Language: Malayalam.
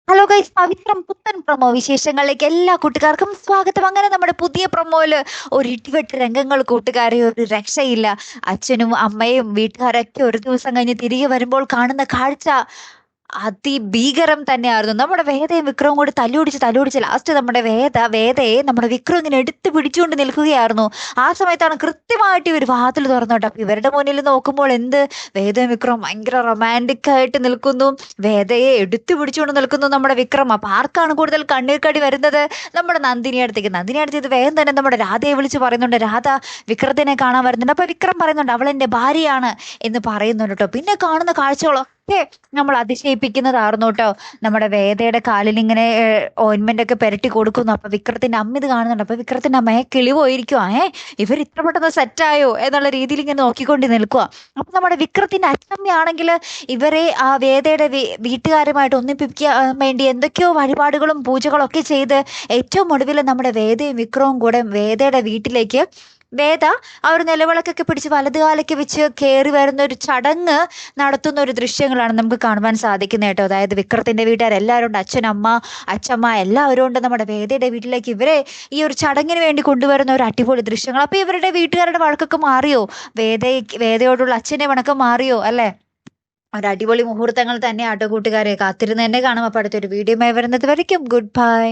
ഹലോ ഗൈസ്, പവിത്രം പുത്തൻ പ്രൊമോ വിശേഷങ്ങളിലേക്ക് എല്ലാ കൂട്ടുകാർക്കും സ്വാഗതം. അങ്ങനെ നമ്മുടെ പുതിയ പ്രൊമോയില് ഒരു ഇടിവെട്ട് രംഗങ്ങൾ കൂട്ടുകാരെ, ഒരു രക്ഷയില്ല. അച്ഛനും അമ്മയും വീട്ടുകാരൊക്കെ ഒരു ദിവസം കഴിഞ്ഞ് തിരികെ വരുമ്പോൾ കാണുന്ന കാഴ്ച അതിഭീകരം തന്നെയായിരുന്നു. നമ്മുടെ വേദയും വിക്രവും കൂടി തല്ലുപിടിച്ച് ലാസ്റ്റ് നമ്മുടെ വേദയെ നമ്മുടെ വിക്രം ഇങ്ങനെ എടുത്ത് പിടിച്ചുകൊണ്ട് നിൽക്കുകയായിരുന്നു. ആ സമയത്താണ് കൃത്യമായിട്ട് ഇവർ വാതിൽ തുറന്നോട്ടെ. അപ്പൊ ഇവരുടെ മുന്നിൽ നോക്കുമ്പോൾ വേദയും വിക്രവും ഭയങ്കര റൊമാൻറ്റിക് ആയിട്ട് നിൽക്കുന്നു. വേദയെ എടുത്തു പിടിച്ചുകൊണ്ട് നിൽക്കുന്നു നമ്മുടെ വിക്രം. അപ്പൊ ആർക്കാണ് കൂടുതൽ കണ്ണീർ കടി വരുന്നത്? നമ്മുടെ നന്ദിനി അടുത്തേക്ക് ഇത് വേഗം തന്നെ നമ്മുടെ രാധയെ വിളിച്ച് പറയുന്നുണ്ട്. രാധ വിക്രത്തിനെ കാണാൻ വരുന്നുണ്ട്. അപ്പൊ വിക്രം പറയുന്നുണ്ട് അവൾ എന്റെ ഭാര്യയാണ് എന്ന് പറയുന്നുണ്ട് കേട്ടോ. പിന്നെ കാണുന്ന കാഴ്ചകളോ നമ്മൾ അതിശയിപ്പിക്കുന്നതായിരുന്നു കേട്ടോ. നമ്മുടെ വേദയുടെ കാലിൽ ഇങ്ങനെ ഓയിൻമെന്റ് ഒക്കെ പുരട്ടി കൊടുക്കുന്നു. അപ്പൊ വിക്രത്തിന്റെ അമ്മ ഇത് കാണുന്നുണ്ട്. അപ്പൊ വിക്രത്തിന്റെ അമ്മയെ കിളി പോയിരിക്കുവാ. ഇവർ ഇത്ര പെട്ടെന്ന് സെറ്റായോ എന്നുള്ള രീതിയിൽ ഇങ്ങനെ നോക്കിക്കൊണ്ട് നിൽക്കുക. അപ്പൊ നമ്മുടെ വിക്രത്തിന്റെ അച്ഛമ്മയാണെങ്കിൽ ഇവരെ ആ വേദയുടെ വീട്ടുകാരുമായിട്ട് ഒന്നിപ്പിക്കാൻ വേണ്ടി എന്തൊക്കെയോ വഴിപാടുകളും പൂജകളും ഒക്കെ ചെയ്ത് ഏറ്റവും ഒടുവിൽ നമ്മുടെ വേദയും വിക്രവും കൂടെ വേദയുടെ വീട്ടിലേക്ക് വേദ ആ ഒരു നിലവിളക്കൊക്കെ പിടിച്ച് വലതുകാലൊക്കെ വെച്ച് കയറി വരുന്ന ഒരു ചടങ്ങ് നടത്തുന്ന ഒരു ദൃശ്യങ്ങളാണ് നമുക്ക് കാണുവാൻ സാധിക്കുന്നത് കേട്ടോ. അതായത് വിക്രത്തിന്റെ വീട്ടുകാരെല്ലാവരും ഉണ്ട്, അച്ഛമ്മ എല്ലാവരും ഉണ്ട്. നമ്മുടെ വേദയുടെ വീട്ടിലേക്ക് ഇവരെ ഈ ഒരു ചടങ്ങിന് വേണ്ടി കൊണ്ടുവരുന്ന ഒരു അടിപൊളി ദൃശ്യങ്ങൾ. അപ്പൊ ഇവരുടെ വീട്ടുകാരുടെ വഴക്കൊക്കെ മാറിയോ? വേദയോടുള്ള അച്ഛന്റെ വണക്കം മാറിയോ അല്ലെ? ഒരു അടിപൊളി മുഹൂർത്തങ്ങൾ തന്നെ ആട്ടോ കൂട്ടുകാരെ. കാത്തിരുന്ന് തന്നെ കാണാം. അപ്പൊ അടുത്തൊരു വീഡിയോ വരുന്നത് വരയ്ക്കും. Good bye.